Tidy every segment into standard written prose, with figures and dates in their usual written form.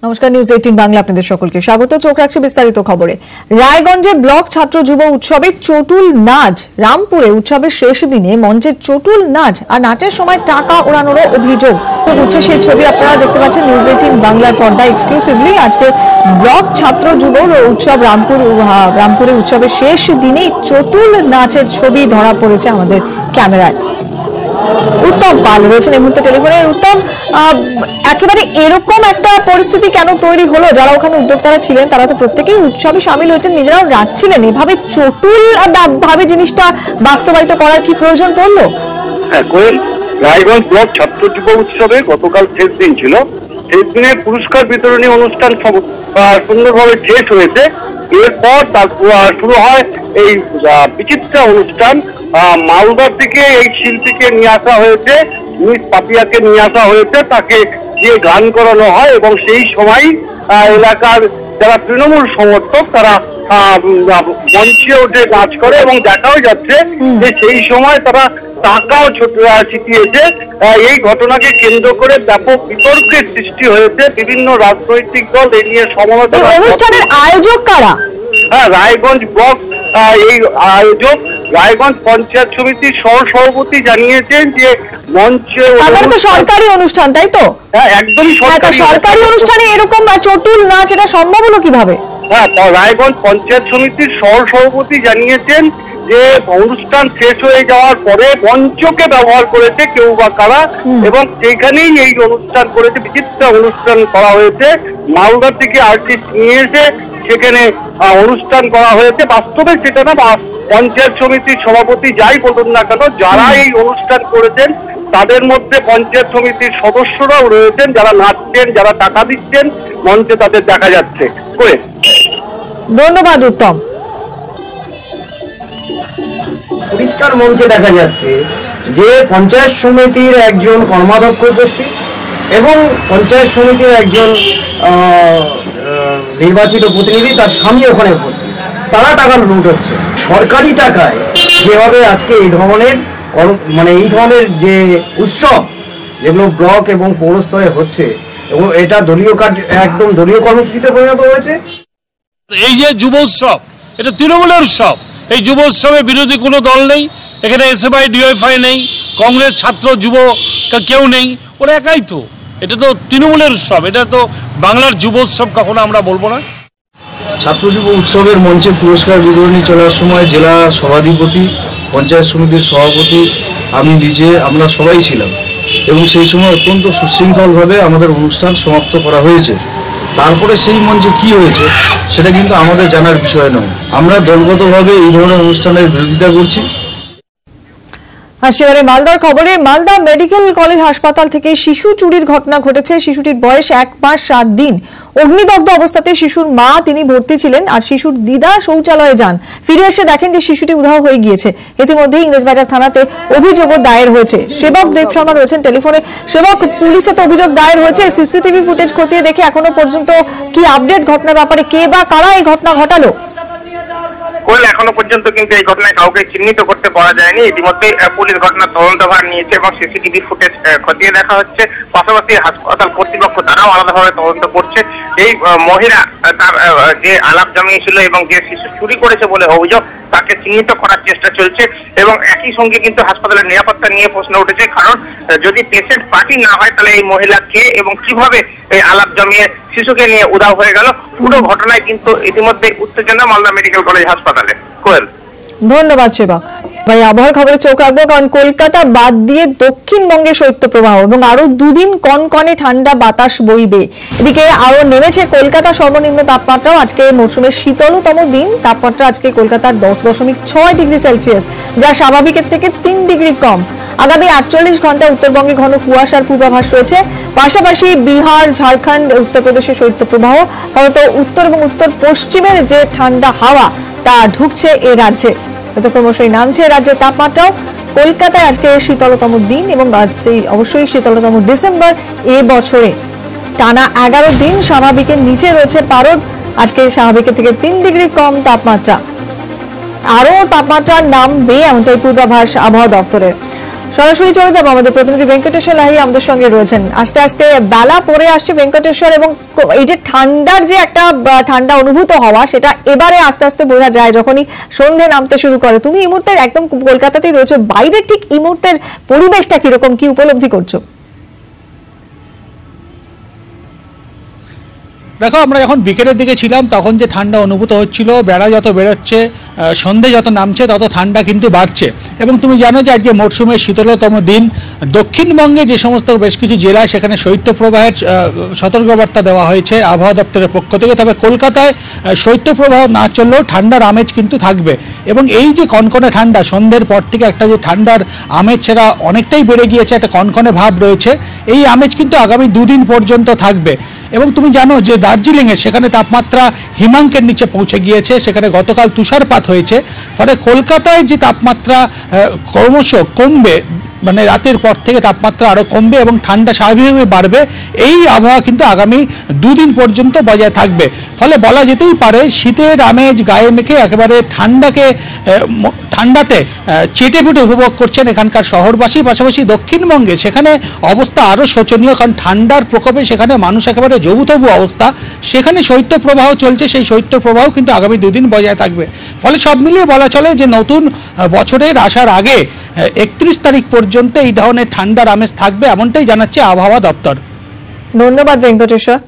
নমস্কার, নিউজ 18 বাংলা আপনাদের সকলকে স্বাগত। চোখ রাখছে বিস্তারিত খবরে। রায়গঞ্জে ব্লক ছাত্র যুব উৎসবে চটুল নাচ। রামপুরে উৎসবের শেষ দিনে মঞ্চে চটুল নাচ আর নাচের সময় টাকা ওড়ানোরও অভিযোগ উঠছে। সেই ছবি আপনারা দেখতে পাচ্ছেন নিউজ 18 বাংলার পর্দায় এক্সক্লুসিভলি। আজকে ব্লক ছাত্র যুব উৎসব রামপুরে উৎসবের শেষ দিনেই চটুল নাচের ছবি ধরা পড়েছে আমাদের ক্যামেরায়। উত্তম পাল রয়েছেন এই মুহূর্তে টেলিফোনে। উত্তম, একেবারে এরকম একটা পরিস্থিতি কেন তৈরি হলো? যারা ওখানে উদ্যোক্তারা ছিলেন তারা তো প্রত্যেকেই উৎসবে সামিল হয়েছেন, নিজেরাও নাচছিলেন, এভাবে চটুল ভাবে জিনিসটা বাস্তবায়িত করার কি প্রয়োজন পড়লো? হ্যাঁ কোয়েল, রায়গঞ্জ ব্লক ছাত্র যুব উৎসবে গতকাল শেষ দিন ছিল। শেষ দিনে পুরস্কার বিতরণী অনুষ্ঠান সুন্দরভাবে শেষ হয়েছে। এরপর শুরু হয় এই বিচিত্র অনুষ্ঠান। মালদার থেকে এই শিল্পীকে নিয়ে আসা হয়েছে, মিস পাপিয়াকে নিয়ে আসা হয়েছে, তাকে দিয়ে গান করানো হয় এবং সেই সময় এলাকার যারা তৃণমূল সমর্থক তারা মঞ্চে উঠে নাচ করে এবং দেখাও যাচ্ছে যে সেই সময় তারা টাকাও ছিটিয়েছে। এই ঘটনাকে কেন্দ্র করে ব্যাপক বিতর্কের সৃষ্টি হয়েছে। বিভিন্ন রাজনৈতিক দল এ নিয়ে সমালোচনা। অনুষ্ঠানের আয়োজক কারা? হ্যাঁ, রায়গঞ্জ ব্লক এই আয়োজক। রায়গঞ্জ পঞ্চায়েত সমিতির সহ-সভাপতি জানিয়েছেন যে মঞ্চে সরকারি অনুষ্ঠান, তাই তো? হ্যাঁ, একদমই সরকারি অনুষ্ঠানে এরকম চটুল নাচ এটা সম্ভব হলো কিভাবে? হ্যাঁ, রায়গঞ্জ পঞ্চায়েত সমিতির সহ-সভাপতি জানিয়েছেন যে অনুষ্ঠান শেষ হয়ে যাওয়ার পরে মঞ্চকে ব্যবহার করেছে কেউ বা কারা, এবং সেখানেই এই অনুষ্ঠান করেছে, বিচিত্র অনুষ্ঠান করা হয়েছে। মালদা থেকে আর্টিস্ট নিয়ে এসে সেখানে অনুষ্ঠান করা হয়েছে। বাস্তবে সেটা না, পঞ্চায়েত সমিতির সভাপতি যাই বলুন না কেন, যারা এই অনুষ্ঠান করেছেন তাদের মধ্যে পঞ্চায়েত সমিতির সদস্যরাও রয়েছেন, যারা নাচছেন, যারা টাকা দিচ্ছেন মঞ্চে, তাদের দেখা যাচ্ছে। ধন্যবাদ উত্তম। পরিষ্কার মঞ্চে দেখা যাচ্ছে যে পঞ্চায়েত সমিতির একজন কর্মাধ্যক্ষ উপস্থিত এবং পঞ্চায়েত সমিতির একজন নির্বাচিত প্রতিনিধি, তার স্বামী ওখানে উপস্থিত। তারা টাকা লুট হচ্ছে সরকারি টাকায়। যেভাবে আজকে এই ধরনের যে উৎসব যেগুলো ব্লক এবং পৌর স্তরে হচ্ছে, এবং এটা দলীয় কার্য, একদম দলীয় কর্মসূচিতে পরিণত হয়েছে। এই যে যুব উৎসব, এটা তৃণমূলের উৎসব। এই যুব উৎসবে বিরোধী কোনো দল নেই, এখানে এসএফআই ডিওএফআই নেই, কংগ্রেস ছাত্র যুব কেউ নেই, ওরা একাই তো। এটা তো তৃণমূলের উৎসব, এটা তো বাংলার যুব উৎসব কখনো আমরা বলবো না। ছাত্র যুব উৎসবের মঞ্চে পুরস্কার বিতরণী চলার সময় জেলা সভাধিপতি, পঞ্চায়েত সমিতির সভাপতি, আমি নিজে, আমরা সবাই ছিলাম, এবং সেই সময় অত্যন্ত সুশৃঙ্খলভাবে আমাদের অনুষ্ঠান সমাপ্ত করা হয়েছে। তারপরে সেই মঞ্চে কি হয়েছে সেটা কিন্তু আমাদের জানার বিষয় নয়। আমরা দলগতভাবে এই ধরনের অনুষ্ঠানের বিরোধিতা করছি। সেবারে মালদার খবরে। মালদা মেডিকেল কলেজ হাসপাতাল থেকে শিশু চুরির ঘটনা ঘটেছে। শিশুটির বয়স 1 মাস 7 দিন। অগ্নিদগ্ধ অবস্থাতে শিশুর মা তিনি ভর্তি ছিলেন, আর শিশুর দিদা শৌচালয়ে যান। ফিরে এসে দেখেন যে শিশুটি উধাও হয়ে গিয়েছে। ইতিমধ্যে ইংরেজবাজার থানাতে অভিযোগও দায়ের হয়েছে। সেবক দেব শর্মা রয়েছেন টেলিফোনে। সেবক, পুলিশে তো অভিযোগ দায়ের হয়েছে, সিসিটিভি ফুটেজ খতিয়ে দেখে এখনো পর্যন্ত কি আপডেট ঘটনার ব্যাপারে? কে বা কারা এই ঘটনা ঘটালো? এখনো পর্যন্ত কিন্তু এই ঘটনায় কাউকে চিহ্নিত করতে পারা যায়নি। ইতিমধ্যে পুলিশ ঘটনার তদন্তভার নিয়েছে এবং সিসিটিভি ফুটেজ খতিয়ে দেখা হচ্ছে। পাশাপাশি হাসপাতাল কর্তৃপক্ষ তারাও আলাদাভাবে তদন্ত করছে। এই মহিলা তার যে আলাপ জমিয়েছিল এবং যে শিশু চুরি করেছে বলে অভিযোগ, তাকে চিহ্নিত করার চেষ্টা চলছে। এবং একই সঙ্গে কিন্তু হাসপাতালের নিরাপত্তা নিয়ে প্রশ্ন উঠেছে, কারণ যদি পেশেন্ট পার্টি না হয় তাহলে এই মহিলা কে এবং কিভাবে এই আলাপ জমিয়ে শিশুকে নিয়ে উধাও হয়ে গেল। পুরো ঘটনায় কিন্তু ইতিমধ্যে উত্তেজনা মালদা মেডিকেল কলেজ হাসপাতালে। কোয়েল, ধন্যবাদ সেবক। ভাই, আবহাওয়ার খবরে চোখ রাখবো, কারণ কলকাতা বাদ দিয়ে দক্ষিণবঙ্গে শৈত্যপ্রবাহ এবং আরো দুদিন কনকনে ঠান্ডা বাতাস বইবে। এদিকে আরো নেমেছে কলকাতা সর্বনিম্ন তাপমাত্রাও। আজকে মৌসুমের শীতলতম দিন। তাপমাত্রা আজকে কলকাতার 10.6 ডিগ্রি সেলসিয়াস, যা স্বাভাবিকের থেকে 3 ডিগ্রি কম। আগামী 48 ঘন্টায় উত্তরবঙ্গে ঘন কুয়াশার পূর্বাভাস রয়েছে। পাশাপাশি বিহার, ঝাড়খণ্ড, উত্তরপ্রদেশে শৈত্যপ্রবাহ, ফলত উত্তর এবং উত্তর পশ্চিমের যে ঠান্ডা হাওয়া তা ঢুকছে এ রাজ্যে। ক্রমশই নামছে রাজ্যের তাপমাত্রাও। কলকাতায় আজকে শীতলতম দিন এবং অবশ্যই শীতলতম ডিসেম্বর এ বছরে। টানা 11 দিন স্বাভাবিকের নিচে রয়েছে পারদ। আজকে স্বাভাবিকের থেকে 3 ডিগ্রি কম তাপমাত্রা। আরো তাপমাত্রা নামবে এমনটাই পূর্বাভাস আবহাওয়া দপ্তরের। সরাসরি চলে যাবো, আমাদের প্রতিনিধি ভেঙ্কটেশ্বর লাহিড়ী আমাদের সঙ্গে রয়েছেন। আস্তে আস্তে বেলা পড়ে আসছে ভেঙ্কটেশ্বর, এবং এই যে ঠান্ডার যে একটা ঠান্ডা অনুভূত হওয়া, সেটা এবারে আস্তে আস্তে বোঝা যায় যখনই সন্ধে নামতে শুরু করে। তুমি এই মুহূর্তে একদম কলকাতাতেই রয়েছে, বাইরে ঠিক এই মুহূর্তের পরিবেশটা কিরকম, কি উপলব্ধি করছো? দেখো, আমরা যখন বিকেলের দিকে ছিলাম তখন যে ঠান্ডা অনুভূত হচ্ছিল, বেলা যত বেরোচ্ছে, সন্ধে যত নামছে, তত ঠান্ডা কিন্তু বাড়ছে। এবং তুমি জানো যে আজকে মরশুমের শীতলতম দিন। দক্ষিণবঙ্গে যে সমস্ত বেশ কিছু জেলায় সেখানে শৈত্যপ্রবাহের সতর্কবার্তা দেওয়া হয়েছে আবহাওয়া দপ্তরের পক্ষ থেকে। তবে কলকাতায় শৈত্যপ্রবাহ না চললেও ঠান্ডার আমেজ কিন্তু থাকবে। এবং এই যে কনকনে ঠান্ডা, সন্ধ্যের পর থেকে একটা যে ঠান্ডার আমেজ সেটা অনেকটাই বেড়ে গিয়েছে, একটা কনকনে ভাব রয়েছে। এই আমেজ কিন্তু আগামী দুদিন পর্যন্ত থাকবে। এবং তুমি জানো যে দার্জিলিংয়ে সেখানে তাপমাত্রা হিমাঙ্কের নিচে পৌঁছে গিয়েছে, সেখানে গতকাল তুষারপাত হয়েছে। ফলে কলকাতায় যে তাপমাত্রা ক্রমশ কমবে, মানে রাতের পর থেকে তাপমাত্রা আরো কমবে এবং ঠান্ডা স্বাভাবিকভাবে বাড়বে। এই আবহাওয়া কিন্তু আগামী দুদিন পর্যন্ত বজায় থাকবে। ফলে বলা যেতেই পারে শীতের আমেজ গায়ে মেখে একেবারে ঠান্ডাতে চেটে পুটে উপভোগ করছেন এখানকার শহরবাসী। পাশাপাশি দক্ষিণবঙ্গে সেখানে অবস্থা আরো শোচনীয়, কারণ ঠান্ডার প্রকোপে সেখানে মানুষ একেবারে জবুতবু অবস্থা। সেখানে শৈত্যপ্রবাহ চলছে, সেই শৈত্যপ্রবাহ কিন্তু আগামী দুদিন বজায় থাকবে। ফলে সব মিলিয়ে বলা চলে যে নতুন বছরের আসার আগে 31 তারিখ পর্যন্ত এই ধরনের ঠান্ডার আমেজ থাকবে, এমনটাই জানাচ্ছে আবহাওয়া দপ্তর। ধন্যবাদ ভেঙ্কটেশ্বর।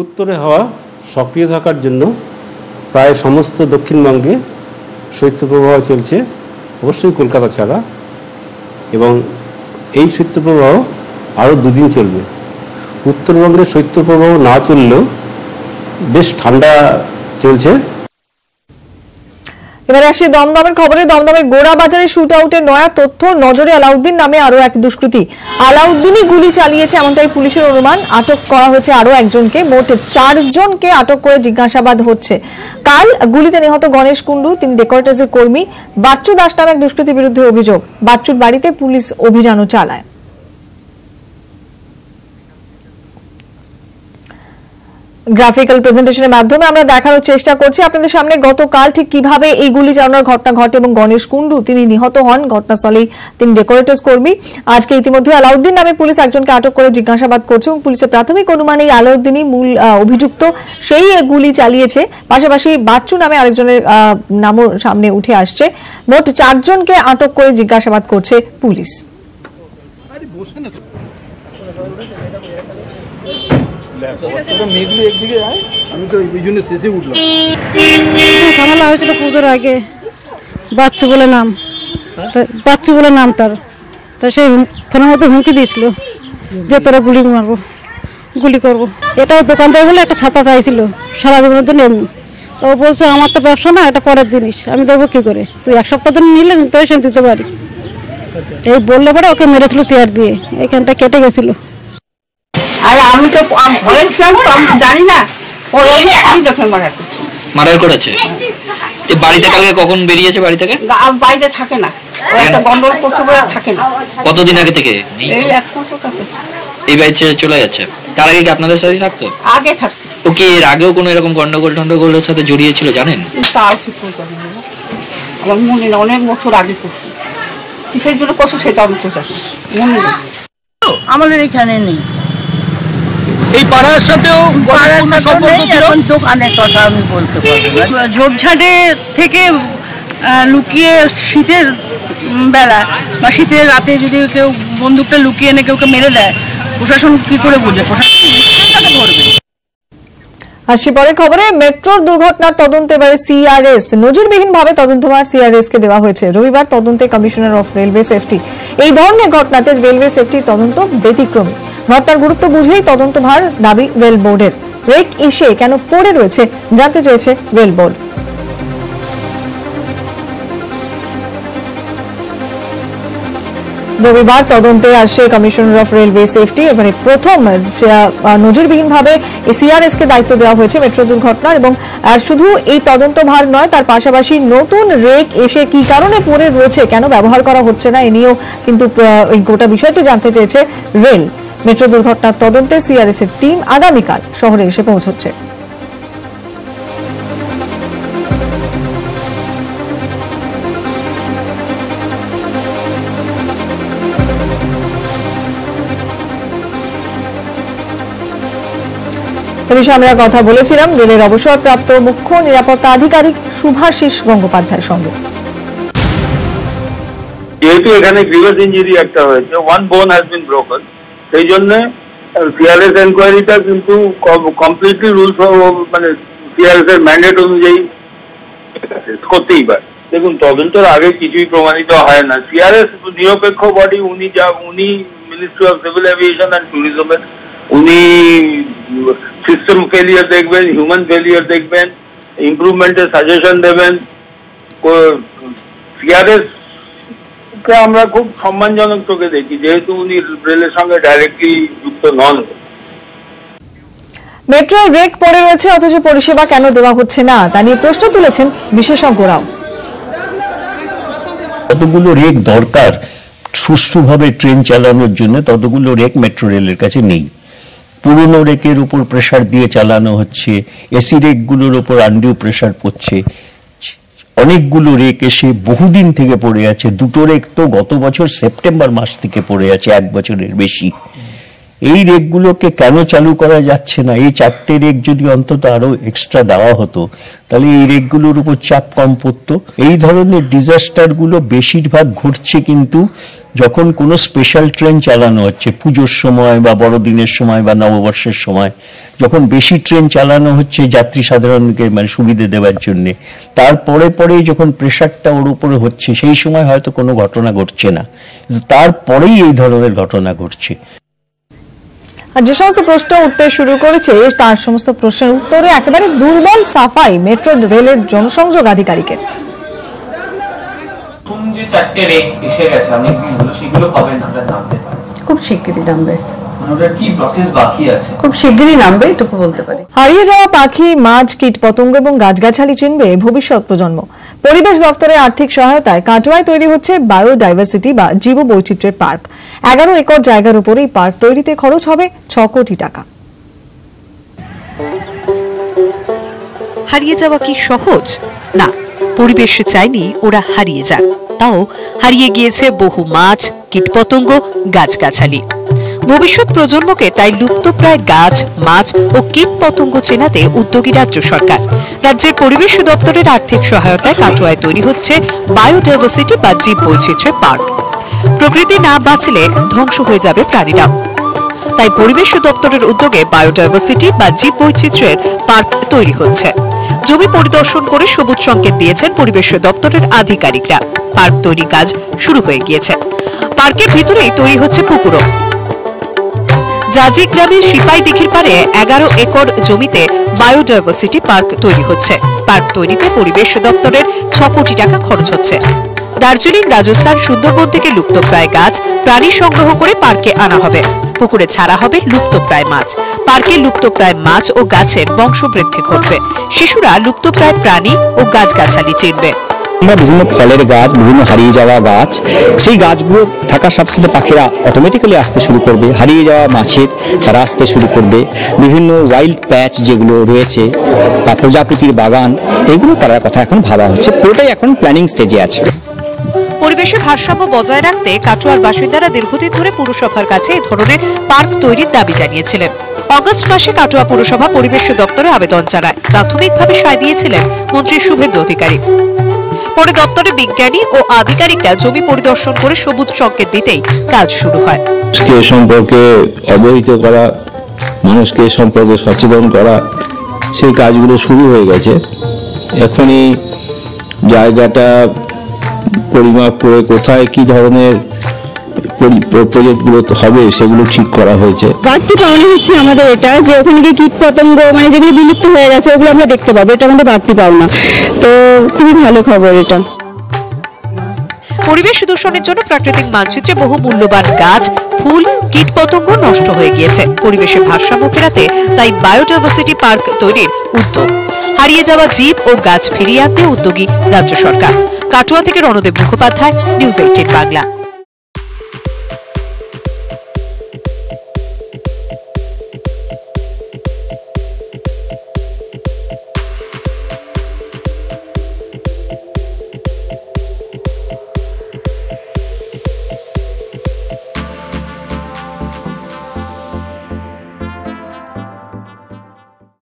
উত্তরে হাওয়া সক্রিয় থাকার জন্য প্রায় সমস্ত দক্ষিণবঙ্গে শৈত্যপ্রবাহ চলছে, অবশ্যই কলকাতা ছাড়া। এবং এই শৈত্যপ্রবাহ আরও দুদিন চলবে। উত্তরবঙ্গে শৈত্যপ্রবাহ না চললেও বেশ ঠান্ডা চলছে। এবারে আসি দমদমের খবরে। দমদমের গোড়া বাজারে শুট আউটের নয়া তথ্য, নজরে আলাউদ্দিন নামে আরো এক দুষ্কৃতী। আলাউদ্দিনই গুলি চালিয়েছে এমনটাই পুলিশের অনুমান। আটক করা হয়েছে আরো একজনকে, মোট 4 জনকে আটক করে জিজ্ঞাসাবাদ হচ্ছে। কাল গুলিতে নিহত গণেশ কুন্ডু, তিনি ডেকোরেটর্সের কর্মী। বাচ্চু দাস নামে এক দুষ্কৃতীর বিরুদ্ধে অভিযোগ। বাচ্চুর বাড়িতে পুলিশ অভিযানও চালায়। গ্রাফিক্যাল প্রেজেন্টেশনের মাধ্যমে আমরা দেখানোর চেষ্টা করছি আপনাদের সামনে গতকাল ঠিক কিভাবে এই গুলি চালানোর ঘটনা ঘটে এবং গণেশ কুন্ডু তিনি নিহত হন। ঘটনাস্থলেই তিনি ডেকোরেটর্স কর্মী। আজকে ইতিমধ্যে আলাউদ্দিন নামে পুলিশ একজনকে আটক করে জিজ্ঞাসাবাদ করছে এবং পুলিশের প্রাথমিক অনুমানে এই আলাউদ্দিনই মূল অভিযুক্ত, সেই গুলি চালিয়েছে। পাশাপাশি বাচ্চু নামে আরেকজনের নামও সামনে উঠে আসছে। মোট 4 জনকে আটক করে জিজ্ঞাসাবাদ করছে পুলিশ। ঝামেলা হয়েছিল পুজোর আগে, বাচ্চু বলে নাম, তার। তা সেই ফোনের মধ্যে হুমকি দিয়েছিল যে তোরা গুলি মারবো, গুলি করবো। এটাও দোকান যায় বলে একটা ছাতা চাইছিল সারা জীবনের জন্য। এমনি ও বলছে আমার তো ব্যবসা না, এটা পরের জিনিস, আমি দেবো কি করে, তুই 1 সপ্তাহ জন্য নিলে তো সে দিতে পারি। এই বললে পরে ওকে মেরেছিল চেয়ার দিয়ে, এখানটা কেটে গেছিল। আর আমি তো ভয়ে ছিলাম, তো আমি জানি না আমি যখন মার্ডার করেছে। বাড়িতে কালকে কখন বেরিয়েছে? বাড়ি থেকে বাইরে থাকে না, একটা গন্ডগোল করতে পারে, থাকে না। কতদিন আগে থেকে এই বাড়ি ছেড়ে চলে যাচ্ছে? তার আগে কি আপনাদের সাথে থাকতো? আগে থাকতো। ও কি এর আগেও কোনো এরকম গন্ডগোলের সাথে জড়িয়ে ছিল জানেন? তাও ঠিক করতে আমার মনে না, অনেক বছর আগে করতো। কিসের জন্য করছো সেটা আমি কোথায় মনে নেই, আমাদের এখানে নেই। এই পাড়ার সাথেও এখন দোকানের কথা আমি বলতে পারবো না। ঝোপঝাড়ে থেকে লুকিয়ে শীতের বেলা বা শীতের রাতে যদি কেউ বন্দুকটা লুকিয়ে এনে কেউকে মেরে দেয়, প্রশাসন কি করে বুঝে? প্রশাসন ধরবে। আসি পরে খবরে। মেট্রোর দুর্ঘটনার তদন্তে এবারে সিআরএস, নজিরবিহীনভাবে তদন্তভার সিআরএস কে দেওয়া হয়েছে। রবিবার তদন্তে কমিশনার অফ রেলওয়ে সেফটি। এই ধরনের ঘটনাতে রেলওয়ে সেফটি তদন্ত ব্যতিক্রমী। ঘটনার গুরুত্ব বুঝেই তদন্তভার দাবি রেল বোর্ডের। রেক এসে কেন পড়ে রয়েছে জানতে চেয়েছে রেল বোর্ড। রবিবার তদন্তে আসছে কমিশনার অফ রেলওয়ে সেফটি। এবারে প্রথম নজিরবিহীনভাবে সিআরএস কে দায়িত্ব দেওয়া হয়েছে মেট্রো দুর্ঘটনার। এবং শুধু এই তদন্তভার নয়, তার পাশাপাশি নতুন রেক এসে কি কারণে পড়ে রয়েছে, কেন ব্যবহার করা হচ্ছে না, এ নিয়েও কিন্তু গোটা বিষয়টি জানতে চেয়েছে রেল। মেট্রো দুর্ঘটনার তদন্তে সিআরএস এর টিম আগামীকাল শহরে এসে পৌঁছচ্ছে। এ বিষয়ে আমরা কথা বলেছিলাম রেলের অবসরপ্রাপ্ত মুখ্য নিরাপত্তা আধিকারিক শুভাশিস গঙ্গোপাধ্যায়ের সঙ্গে। যেহেতু এখানে গ্রিভাস ইঞ্জুরি একটা হয়েছে, ওয়ান বোন হ্যাজ বিন ব্রোকেন, সেই জন্য সিআরএস এনকোয়ারিটা কিন্তু কমপ্লিটলি রুলস মানে সিআরএস এর ম্যান্ডেট অনুযায়ী করতেই পারে। দেখুন, তদন্তের আগে কিছুই প্রমাণিত হয় না। সিআরএস নিরপেক্ষ বডি, উনি ministry of civil aviation and ট্যুরিজমের, উনি সিস্টেম ফেলিয়ার দেখবেন, হিউম্যান ফেলিয়ার দেখবেন, ইমপ্রুভমেন্টের সাজেশন দেবেন। সিআরএস কে আমরা খুব সম্মানজনক চোখে দেখি, যেহেতু উনি রেলের সঙ্গে ডাইরেক্টলি যুক্ত নন। মেট্রোর রেক পড়ে রয়েছে অথচ পরিষেবা কেন দেওয়া হচ্ছে না তা নিয়ে প্রশ্ন তুলেছেন বিশেষজ্ঞরাও। কতগুলো রেক দরকার সুষ্ঠুভাবে ট্রেন চালানোর জন্য, ততগুলো রেক মেট্রো রেলের কাছে নেই। পুরনো রেকের উপর প্রেসার দিয়ে চালানো হচ্ছে, এসি রেকগুলোর উপর আনডিউ প্রেসার পড়ছে। অনেকগুলো রেক এসে বহুদিন থেকে পড়ে আছে। দুটো রেক তো গত বছর সেপ্টেম্বর মাস থেকে পড়ে আছে, 1 বছরের বেশি। এই রেকগুলোকে কেন চালু করা যাচ্ছে না? এই 4টে রেক যদি অন্তত আরো এক্সট্রা দেওয়া হতো তাহলে এই রেকগুলোর উপর চাপ কম পড়তো। এই ধরনের ডিজাস্টারগুলো বেশিরভাগ ঘটছে কিন্তু যখন কোনো স্পেশাল ট্রেন চালানো হচ্ছে, পুজোর সময় বা বড়দিনের সময় বা নববর্ষের সময়, যখন বেশি ট্রেন চালানো হচ্ছে যাত্রী সাধারণকে মানে সুবিধে দেওয়ার জন্য, তারপরে যখন প্রেশারটা ওর উপরে হচ্ছে সেই সময় হয়তো কোনো ঘটনা ঘটছে না, তারপরেই এই ধরনের ঘটনা ঘটছে। আর যে সমস্ত প্রশ্ন উঠতে শুরু করেছে তার সমস্ত প্রশ্নের উত্তরে একেবারে দুর্বল সাফাই মেট্রো রেলের জনসংযোগ আধিকারিকের। যে 4টে রেক এসে গেছে, আমি বলছি সেগুলো কবে নামতে পারে? খুব শিগগিরই নামবে। ওটার কি প্রসেস বাকি আছে? খুব শিগগিরই নামবে, এটুকু বলতে পারি। হারিয়ে যাওয়া পাখি, মাছ, কীট পতঙ্গ এবং গাছগাছালি চিনবে ভবিষ্যৎ প্রজন্ম। পরিবেশ দপ্তরের আর্থিক সহায়তায় কাটোয়ায় তৈরি হচ্ছে বায়োডাইভার্সিটি বা জীব বৈচিত্র্যের পার্ক। 11 একর জায়গার উপর এই পার্ক তৈরিতে খরচ হবে 6 কোটি টাকা। হারিয়ে যাওয়া কি সহজ? না, পরিবেশ চায়নি ওরা হারিয়ে যাক। তাও হারিয়ে গিয়েছে বহু মাছ, কীটপতঙ্গ, গাছগাছালি। ভবিষ্যৎ প্রজন্মকে তাই লুপ্তপ্রায় গাছ, মাছ ও কীটপতঙ্গ চেনাতে উদ্যোগী রাজ্য সরকার। রাজ্যের পরিবেশ দপ্তরের আর্থিক সহায়তায় কাটোয়ায় তৈরি হচ্ছে বায়োডাইভার্সিটি বা জীব বৈচিত্র্যের পার্ক। প্রকৃতি না বাঁচলে ধ্বংস হয়ে যাবে প্রাণীরাও। তাই পরিবেশ দপ্তরের উদ্যোগে বায়োডাইভার্সিটি বা জীব বৈচিত্র্যের পার্ক তৈরি হচ্ছে। জমি পরিদর্শন করে সবুজ সংকেত দিয়েছেন পরিবেশ দপ্তরের আধিকারিকরা। পার্ক তৈরি কাজ শুরু হয়ে গিয়েছে। পার্কের ভিতরেই তৈরি হচ্ছে পুকুরও। জাজি গ্রামের সিপাই দিঘির পারে 11 একর জমিতে বায়োডাইভার্সিটি পার্ক তৈরি হচ্ছে। পার্ক তৈরিতে পরিবেশ দপ্তরের 6 কোটি টাকা খরচ হচ্ছে। দার্জিলিং, রাজস্থান, সুন্দরবন থেকে লুপ্তপ্রায় গাছ, প্রাণী সংগ্রহ করে পার্কে আনা হবে। পুকুরে ছাড়া হবে লুপ্তপ্রায় মাছ। পার্কে লুপ্তপ্রায় মাছ ও গাছের বংশবৃদ্ধি ঘটবে। শিশুরা লুপ্তপ্রায় প্রাণী ও গাছগাছালি চিনবে। আমরা বিভিন্ন ফলের গাছ, বিভিন্ন হারিয়ে যাওয়া গাছ, সেই গাছগুলো থাকার সাথে সাথে পাখিরা অটোমেটিক্যালি আসতে শুরু করবে। হারিয়ে যাওয়া মাছের তারা আসতে শুরু করবে। বিভিন্ন ওয়াইল্ড প্যাচ যেগুলো রয়েছে বা প্রজাপতির বাগান, এগুলো করার কথা এখন ভাবা হচ্ছে। পুরোটাই এখন প্ল্যানিং স্টেজে আছে। পরিবেশের ভারসাম্য বজায় রাখতে কাটোয়ার বাসিন্দারা দীর্ঘদিন ধরে পুরসভার কাছে এই ধরনের পার্ক তৈরির দাবি জানিয়েছিলেন। অগস্ট মাসে কাটোয়া পুরসভা পরিবেশ দপ্তরে আবেদন জানায়। প্রাথমিকভাবে সায় দিয়েছিলেন মন্ত্রী শুভেন্দু অধিকারী। পরে দপ্তরের বিজ্ঞানী ও আধিকারিকরা জমি পরিদর্শন করে সবুজ সংকেত দিতেই কাজ শুরু হয়। মানুষকে সম্পর্কে অবহিত করা, মানুষকে সম্পর্কে সচেতন করা, সেই কাজগুলো শুরু হয়ে গেছে। এখনই জায়গাটা পরিমাপ করে কোথায় কি ধরনের প্রজেক্টগুলো হবে সেগুলো ঠিক করা হয়েছে। বাড়তি পাওনা হচ্ছে আমাদের এটা, যে ওখানে গিয়ে কীট পতঙ্গ মানে যেগুলো বিলুপ্ত হয়ে গেছে ওগুলো আমরা দেখতে পাবো। এটা আমাদের বাড়তি পাওনা, তো খুবই ভালো খবর এটা। পরিবেশ দূষণের জন্য প্রাকৃতিক মানচিত্রে বহু মূল্যবান গাছ, ফুল, কীটপতঙ্গ নষ্ট হয়ে গিয়েছে। পরিবেশের ভারসাম্য ফেরাতে তাই বায়োডাইভার্সিটি পার্ক তৈরির উদ্যোগ। হারিয়ে যাওয়া জীব ও গাছ ফিরিয়ে আনতে উদ্যোগী রাজ্য সরকার। কাটোয়া থেকে রণদেব মুখোপাধ্যায়, নিউজ 18 বাংলা।